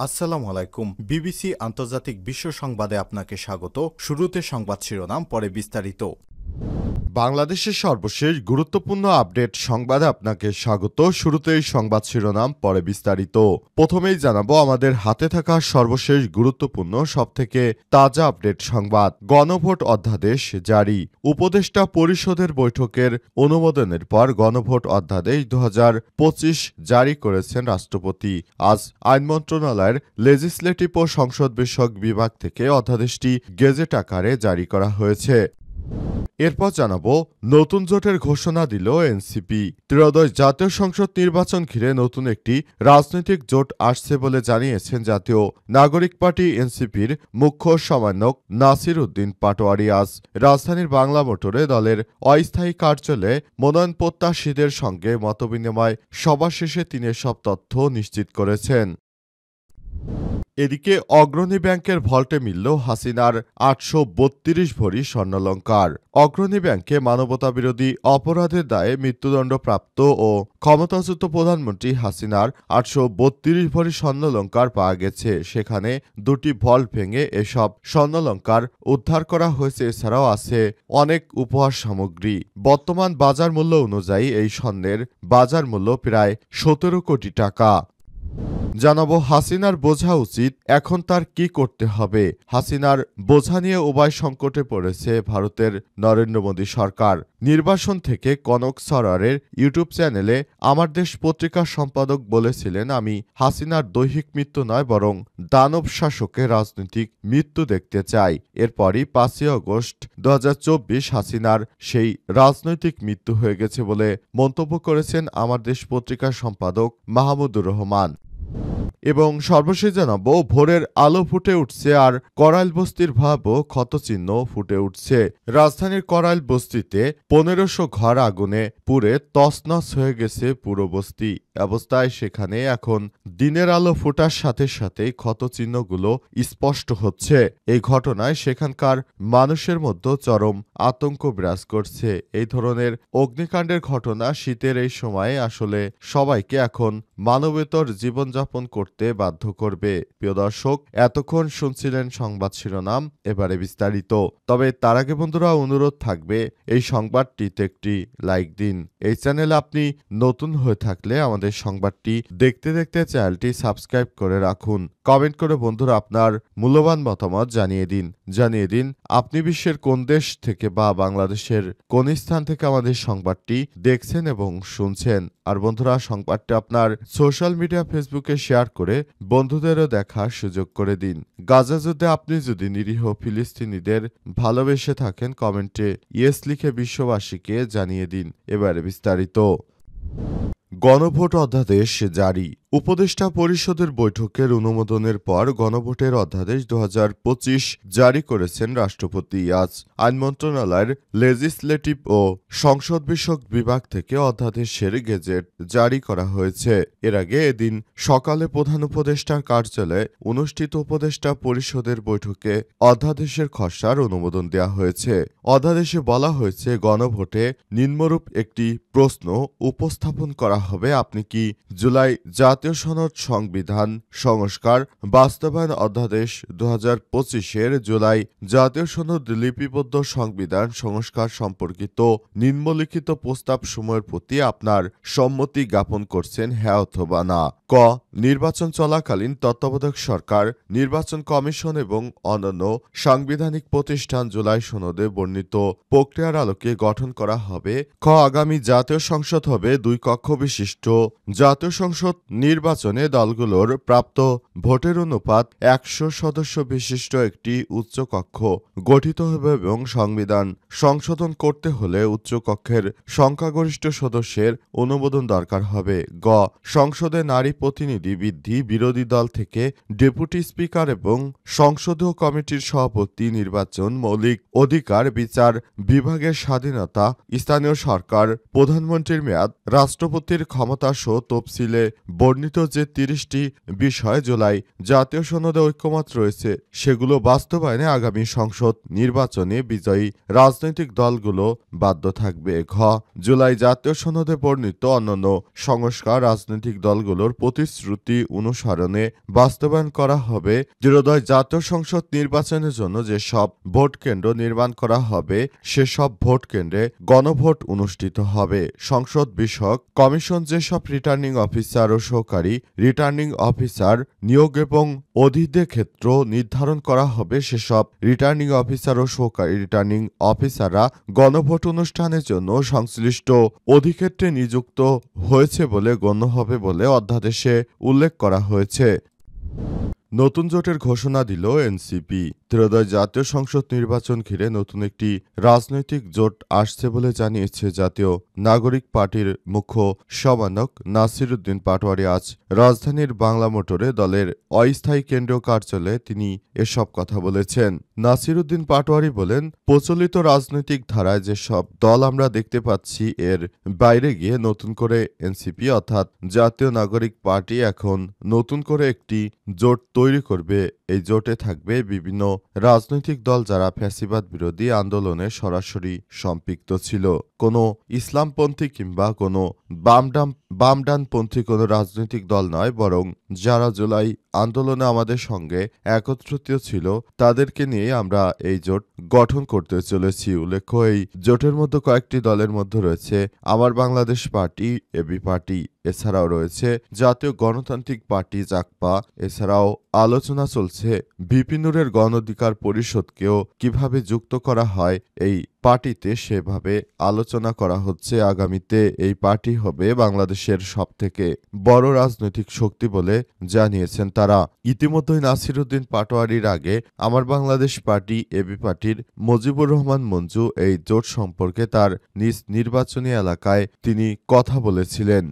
আসসালামু আলাইকুম। বিবিসি আন্তর্জাতিক বিশ্ব সংবাদে আপনাকে স্বাগত। শুরুতে সংবাদ শিরোনাম, পরে বিস্তারিত। বাংলাদেশের সর্বশেষ গুরুত্বপূর্ণ আপডেট সংবাদে আপনাকে স্বাগত। শুরুতেই সংবাদ শিরোনাম, পরে বিস্তারিত। প্রথমেই জানাবো আমাদের হাতে থাকা সর্বশেষ গুরুত্বপূর্ণ সবথেকে তাজা আপডেট সংবাদ। গণভোট অধ্যাদেশ জারি। উপদেষ্টা পরিষদের বৈঠকের অনুমোদনের পর গণভোট অধ্যাদেশ 2025 জারি করেছেন রাষ্ট্রপতি। আজ আইন মন্ত্রণালয়ের লেজিসলেটিভ ও সংসদ বিষয়ক বিভাগ থেকে অধ্যাদেশটি গেজেট আকারে জারি করা হয়েছে। এরপর জানাবো নতুন জোটের ঘোষণা দিল এনসিপি। ত্রয়োদশ জাতীয় সংসদ নির্বাচন ঘিরে নতুন একটি রাজনৈতিক জোট আসছে বলে জানিয়েছেন জাতীয় নাগরিক পার্টি এনসিপির মুখ্য সমন্বয়ক নাসির উদ্দিন পাটোয়ারি। আজ রাজধানীর বাংলা মোটরে দলের অস্থায়ী কার্যালয়ে মনোনয়ন প্রত্যাশীদের সঙ্গে মতবিনিময় সভা শেষে তিনি এসব তথ্য নিশ্চিত করেছেন। এদিকে অগ্রণী ব্যাংকের ভল্টে মিলল হাসিনার 832 ভরি স্বর্ণালংকার। অগ্রণী ব্যাংকে মানবতাবিরোধী অপরাধের দায়ে মৃত্যুদণ্ডপ্রাপ্ত ও ক্ষমতাচ্যুত প্রধানমন্ত্রী হাসিনার 832 ভরি স্বর্ণালংকার পাওয়া গেছে। সেখানে দুটি ভল্ট ভেঙে এসব স্বর্ণালংকার উদ্ধার করা হয়েছে। এছাড়াও আছে অনেক উপহার সামগ্রী। বর্তমান বাজার মূল্য অনুযায়ী এই স্বর্ণের বাজার মূল্য প্রায় 17 কোটি টাকা। জানাবো হাসিনার বোঝা উচিত, এখন তার কি করতে হবে। হাসিনার বোঝা নিয়ে উভয় সংকটে পড়েছে ভারতের নরেন্দ্র মোদী সরকার। নির্বাসন থেকে কনক সরোয়ারের ইউটিউব চ্যানেলে আমার দেশ পত্রিকার সম্পাদক বলেছিলেন, আমি হাসিনার দৈহিক মৃত্যু নয় বরং দানব শাসকের রাজনৈতিক মৃত্যু দেখতে চাই। এরপরই 5ই আগস্ট 2024 হাসিনার সেই রাজনৈতিক মৃত্যু হয়ে গেছে বলে মন্তব্য করেছেন আমার দেশ পত্রিকার সম্পাদক মাহমুদুর রহমান। এবং সর্বশেষ জানাবো ভোরের আলো ফুটে উঠছে আর করাইল বস্তির ভাবও ক্ষতচিহ্ন ফুটে উঠছে। রাজধানীর করাইল বস্তিতে 1500 ঘর আগুনে পুড়ে তছনছ হয়ে গেছে পুরো বস্তি। অবস্থায় সেখানে এখন দিনের আলো ফোটার সাথে সাথেই ক্ষতচিহ্নগুলো স্পষ্ট হচ্ছে। এই ঘটনায় সেখানকার মানুষের মধ্যে চরম আতঙ্ক বিরাজ করছে। এই ধরনের অগ্নিকাণ্ডের ঘটনা শীতের এই সময়ে আসলে সবাইকে এখন মানবেতর জীবনযাপন করতে বাধ্য করবে। প্রিয় দর্শক, এতক্ষণ শুনছিলেন সংবাদ শিরোনাম, এবারে বিস্তারিত। তবে তার আগে বন্ধুরা অনুরোধ থাকবে এই সংবাদটিতে একটি লাইক দিন। এই চ্যানেলে আপনি নতুন হয়ে থাকলে আমাদের সংবাদটি দেখতে দেখতে চ্যানেলটি সাবস্ক্রাইব করে রাখুন। কমেন্ট করে বন্ধুরা আপনার মূল্যবান মতামত জানিয়ে দিন আপনি বিশ্বের কোন দেশ থেকে বা বাংলাদেশের কোন স্থান থেকে আমাদের সংবাদটি দেখছেন এবং শুনছেন। আর বন্ধুরা সংবাদটি আপনার সোশ্যাল মিডিয়া ফেসবুকে শেয়ার করে বন্ধুদেরও দেখার সুযোগ করে দিন। গাজা যুদ্ধে আপনি যদি নিরীহ ফিলিস্তিনিদের ভালোবেসে থাকেন কমেন্টে ইয়েস লিখে বিশ্ববাসীকে জানিয়ে দিন। এবারে বিস্তারিত। গণভোট অধ্যাদেশ জারি। উপদেষ্টা পরিষদের বৈঠকের অনুমোদনের পর গণভোটের অধ্যাদেশ 2025 জারি করেছেন রাষ্ট্রপতি। আজ আইন মন্ত্রণালয়ের লেজিসলেটিভ ও সংসদ বিষয়ক বিভাগ থেকে অধ্যাদেশের গেজেট জারি করা হয়েছে। এর আগে এদিন সকালে প্রধান উপদেষ্টার কার্যালয়ে অনুষ্ঠিত উপদেষ্টা পরিষদের বৈঠকে অধ্যাদেশের খসড়ার অনুমোদন দেওয়া হয়েছে। অধ্যাদেশে বলা হয়েছে, গণভোটে নিম্নরূপ একটি প্রশ্ন উপস্থাপন করা হবে, আপনি কি জুলাই জাতীয় সনদ সংবিধান সংস্কার বাস্তবায়ন অধ্যাদেশ 2025-এর জুলাই জাতীয় সনদ লিপিবদ্ধ সংবিধান সংস্কার সম্পর্কিত নিম্নলিখিত প্রস্তাব সমূহের প্রতি আপনার সম্মতি জ্ঞাপন করছেন, হ্যাঁ অথবা না। ক. নির্বাচন চলাকালীন তত্ত্বাবধায়ক সরকার, নির্বাচন কমিশন এবং অন্যান্য সাংবিধানিক প্রতিষ্ঠান জুলাই সনদে বর্ণিত প্রক্রিয়ার আলোকে গঠন করা হবে। খ. আগামী জাতীয় সংসদ হবে 2 কক্ষ বিশিষ্ট। জাতীয় সংসদ নির্বাচনে দলগুলোর প্রাপ্ত ভোটের অনুপাত 100 সদস্য বিশিষ্ট একটি উচ্চকক্ষ গঠিত হবে এবং সংবিধান সংশোধন করতে হলে উচ্চকক্ষের সংখ্যাগরিষ্ঠ সদস্যের অনুমোদন দরকার হবে। গ. সংসদে নারী প্রতিনিধি বৃদ্ধি, বিরোধী দল থেকে ডেপুটি স্পিকার এবং সংসদীয় কমিটির সভাপতি নির্বাচন, মৌলিক অধিকার বিচার বিভাগের স্বাধীনতা, স্থানীয় সরকার প্রধানমন্ত্রীর মেয়াদ, রাষ্ট্রপতির ক্ষমতা সহ তফসিলে বর্ণিত যে 30টি বিষয় জুলাই জাতীয় সনদে ঐকমত্য রয়েছে সেগুলো বাস্তবায়নে আগামী সংসদ নির্বাচনে বিজয়ী রাজনৈতিক দলগুলো বাধ্য থাকবে। ঘ. জুলাই জাতীয় সনদে বর্ণিত অন্যান্য সংস্কার রাজনৈতিক দলগুলোর প্রতিশ্রুতি অনুসরণে বাস্তবায়ন করা হবে। ত্রয়োদশ জাতীয় সংসদ নির্বাচনের জন্য যেসব ভোট কেন্দ্র নির্মাণ করা হবে সেসব ভোট কেন্দ্রে গণভোট অনুষ্ঠিত হবে। সংসদ বিষয়ক কমিশন যেসব রিটার্নিং অফিসার ও সহকারী রিটার্নিং অফিসার নিয়োগ এবং অধিদের ক্ষেত্র নির্ধারণ করা হবে সেসব রিটার্নিং অফিসার ও সহকারী রিটার্নিং অফিসাররা গণভোট অনুষ্ঠানের জন্য সংশ্লিষ্ট অধিক্ষেত্রে নিযুক্ত হয়েছে বলে গণ্য হবে বলে অধ্যাদেশে উল্লেখ করা হয়েছে। নতুন জোটের ঘোষণা দিল এনসিপি। ত্রয়োদশ জাতীয় সংসদ নির্বাচন ঘিরে নতুন একটি রাজনৈতিক জোট আসছে বলে জানিয়েছে জাতীয় নাগরিক পার্টির মুখ্য সমন্বয়ক নাসিরুদ্দিন পাটোয়ারি। আজ রাজধানীর বাংলা মোটরে দলের অস্থায়ী কেন্দ্রীয় কার্যালয়ে তিনি এসব কথা বলেছেন। নাসিরুদ্দিন পাটোয়ারি বলেন, প্রচলিত রাজনৈতিক ধারায় যেসব দল আমরা দেখতে পাচ্ছি এর বাইরে গিয়ে নতুন করে এনসিপি অর্থাৎ জাতীয় নাগরিক পার্টি এখন নতুন করে একটি জোট তৈরি করবে। এই জোটে থাকবে বিভিন্ন রাজনৈতিক দল যারা ফ্যাসিবাদ বিরোধী আন্দোলনে সরাসরি সম্পৃক্ত ছিল। কোনো ইসলামপন্থী কিংবা কোনো বামডানপন্থী কোনো রাজনৈতিক দল নয়, বরং যারা জুলাই আন্দোলনে আমাদের সঙ্গে একত্রিত ছিল তাদেরকে নিয়ে আমরা এই জোট গঠন করতে চলেছি। উল্লেখ্য, এই জোটের মধ্যে কয়েকটি দলের মধ্যে রয়েছে আমার বাংলাদেশ পার্টি, এবি পার্টি, এছাড়াও রয়েছে জাতীয় গণতান্ত্রিক পার্টি জাকপা। এছাড়াও আলোচনা চলছে ভিপি নুরের গণ অধিকার পরিষদকেও কিভাবে যুক্ত করা হয় এই পার্টিতে, সেভাবে আলোচনা করা হচ্ছে। আগামীতে এই পার্টি হবে বাংলাদেশের সবথেকে বড় রাজনৈতিক শক্তি বলে জানিয়েছেন তারা। ইতিমধ্যেই নাসিরুদ্দিন পাটোয়ারির আগে আমার বাংলাদেশ পার্টি, এবি পার্টির মুজিবুর রহমান মঞ্জু এই জোট সম্পর্কে তার নিজ নির্বাচনী এলাকায় তিনি কথা বলেছিলেন।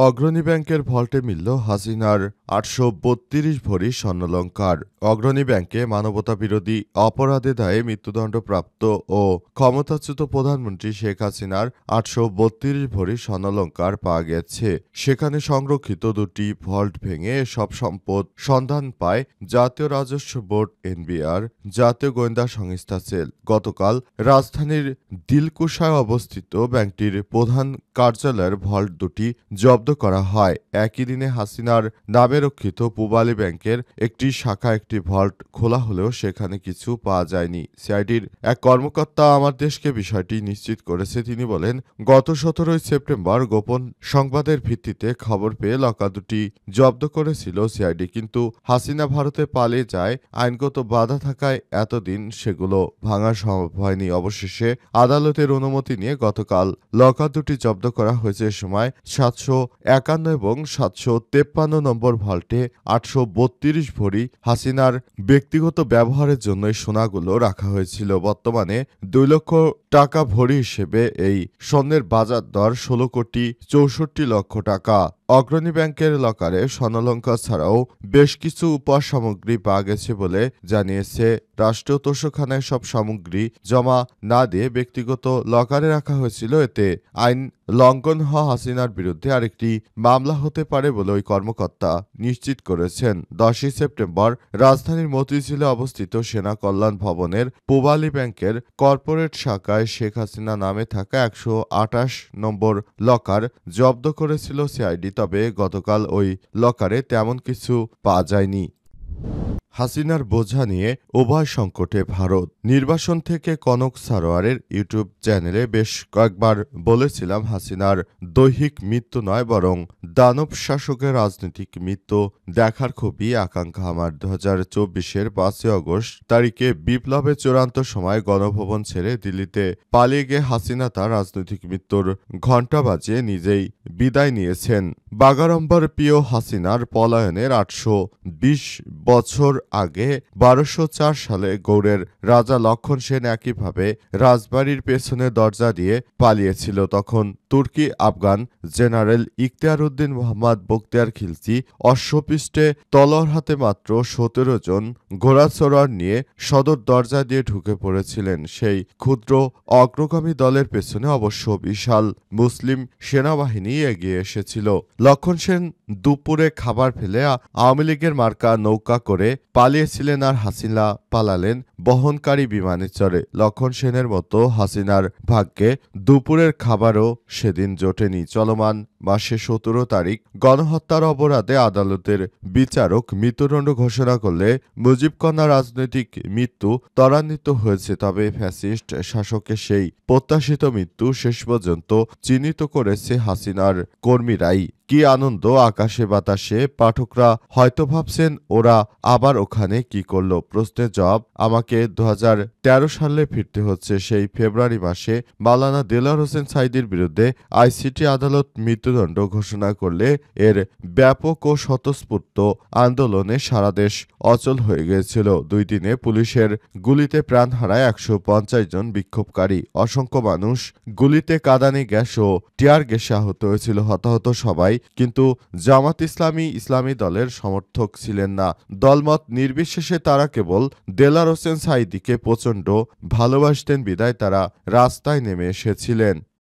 অগ্রণী ব্যাংকের ভল্টে মিলল হাসিনার ৮৩২ ভরি স্বর্ণালংকার। অগ্রণী ব্যাংকে মানবতাবিরোধী অপরাধে দায়ে মৃত্যুদণ্ডপ্রাপ্ত ও ক্ষমতাচ্যুত প্রধানমন্ত্রী শেখ হাসিনার ৮৩২ ভরি স্বর্ণালংকার পাওয়া গেছে। সেখানে সংরক্ষিত দুটি ভল্ট ভেঙে সব সম্পদ সন্ধান পায় জাতীয় রাজস্ব বোর্ড, এনবিআর, জাতীয় গোয়েন্দা সংস্থা সেল। গতকাল রাজধানীর দিলকুশায় অবস্থিত ব্যাংকটির প্রধান কার্যালয়ের ভল্ট দুটি জব্দ করা হয়। একই দিনে হাসিনার নামে রক্ষিত পূবালী ব্যাংকের একটি শাখা একটি ভল্ট খোলা হলেও সেখানে কিছু পাওয়া যায়নি। সিআইডির এক কর্মকর্তা আমার দেশকে বিষয়টি নিশ্চিত করেছে। তিনি বলেন, গত ১৭ সেপ্টেম্বর গোপন সংবাদের ভিত্তিতে খবর পেয়ে লকার দুটি জব্দ করেছিল সিআইডি, কিন্তু হাসিনা ভারতে পালিয়ে যায়। আইনগত বাধা থাকায় এতদিন সেগুলো ভাঙা সম্ভব হয়নি। অবশেষে আদালতের অনুমতি নিয়ে গতকাল লকার দুটি জব্দ করা হয়েছে। এ সময় ৭৫১ এবং ৭৫৩ নম্বর ভল্টে ৮৩২ ভরি হাসিনার ব্যক্তিগত ব্যবহারের জন্য এই সোনাগুলো রাখা হয়েছিল। বর্তমানে ২ লক্ষ টাকা ভরি হিসেবে এই স্বর্ণের বাজার দর ১৬ কোটি ৬৪ লক্ষ টাকা। অগ্রণী ব্যাংকের লকারে স্বর্ণালংকার ছাড়াও বেশ কিছু উপহার সামগ্রী পাওয়া গেছে বলে জানিয়েছে। রাষ্ট্রীয় তোষখানায় সব সামগ্রী জমা না দিয়ে ব্যক্তিগত লকারে রাখা হয়েছিল। এতে আইন লঙ্ঘন হওয়া হাসিনার বিরুদ্ধে আরেকটি মামলা হতে পারে বলে ওই কর্মকর্তা নিশ্চিত করেছেন। ১০ সেপ্টেম্বর রাজধানীর মতিঝিলে অবস্থিত সেনা কল্যাণ ভবনের পূবালী ব্যাংকের কর্পোরেট শাখায় শেখ হাসিনা নামে থাকা ১২৮ নম্বর লকার জব্দ করেছিল সিআইডি। তবে গতকাল ওই লকারে তেমন কিছু পাওয়া যায়নি। হাসিনার বোঝা নিয়ে উভয় সংকটে ভারত। নির্বাসন থেকে কনক সারোয়ারের ইউটিউব চ্যানেলে বেশ কয়েকবার বলেছিলাম, হাসিনার দৈহিক মৃত্যু নয় বরং দানব শাসকের রাজনৈতিক মৃত্যু দেখার খুবই আকাঙ্ক্ষা আমার। ২০২৪-এর ৫ই আগস্ট তারিখে বিপ্লবের চূড়ান্ত সময় গণভবন ছেড়ে দিল্লিতে পালিয়ে গিয়ে হাসিনা তার রাজনৈতিক মৃত্যুর ঘণ্টা বাজিয়ে নিজেই বিদায় নিয়েছেন। বাগাড়ম্বর প্রিয় হাসিনার পলায়নের ৮২০ বছর আগে ১২০৪ সালে গৌড়ের রাজা লক্ষণ সেন একইভাবে রাজবাড়ির পেছনে দরজা দিয়ে পালিয়েছিল। তখন তুর্কি আফগান জেনারেল ইখতিয়ার উদ্দিন মোহাম্মদ বখতিয়ার খিলজি অশ্বপৃষ্ঠে তলোয়ার হাতে মাত্র ১৭ জন ঘোড়াচড়ার নিয়ে সদর দরজা দিয়ে ঢুকে পড়েছিলেন। সেই ক্ষুদ্র অগ্রগামী দলের পেছনে অবশ্য বিশাল মুসলিম সেনাবাহিনী এগিয়ে এসেছিল। লক্ষণ সেন দুপুরে খাবার ফেলে আওয়ামী লীগের মার্কা নৌকা করে পালিয়েছিলেন আর হাসিনা পালালেন বহনকারী বিমানে চড়ে। লক্ষণ সেনের মতো হাসিনার ভাগ্যে দুপুরের খাবারও সেদিন জোটেনি। চলমান মাসে ১৭ তারিখ গণহত্যার অপরাধে আদালতের বিচারক মৃত্যুদণ্ড ঘোষণা করলে মুজিবকন্যা রাজনৈতিক মৃত্যু ত্বরান্বিত হয়েছে। তবে ফ্যাসিস্ট শাসকের সেই প্রত্যাশিত মৃত্যু শেষ পর্যন্ত চিহ্নিত করেছে হাসিনার কর্মীরাই। কি আনন্দ আকাশে বাতাসে! পাঠকরা হয়তো ভাবছেন ওরা আবার ওখানে কি করলো। প্রশ্নের জবাব, আমাকে ২০১৩ সালে ফিরতে হচ্ছে সেই ফেব্রুয়ারি মাসে মাওলানা দেলোয়ার হোসেন সাঈদীর বিরুদ্ধে আইসিটি আদালত মৃত্যুদণ্ড ঘোষণা করলে এর ব্যাপক ও স্বতঃস্ফূর্ত আন্দোলনে সারা দেশ অচল হয়ে গিয়েছিল। ২ দিনে পুলিশের গুলিতে প্রাণ হারায় ১৫০ জন বিক্ষোভকারী। অসংখ্য মানুষ গুলিতে কাঁদানে গ্যাস ও টিয়ার গ্যাসে আহত হয়েছিল। হতাহত সবাই, কিন্তু জামাত ইসলামী দলের সমর্থক ছিলেন না। দলমত নির্বিশেষে তারা কেবল দেলোয়ার হোসেন সাঈদীকে প্রচণ্ড ভালোবাসতেন বিধায় তারা রাস্তায় নেমে এসেছিলেন।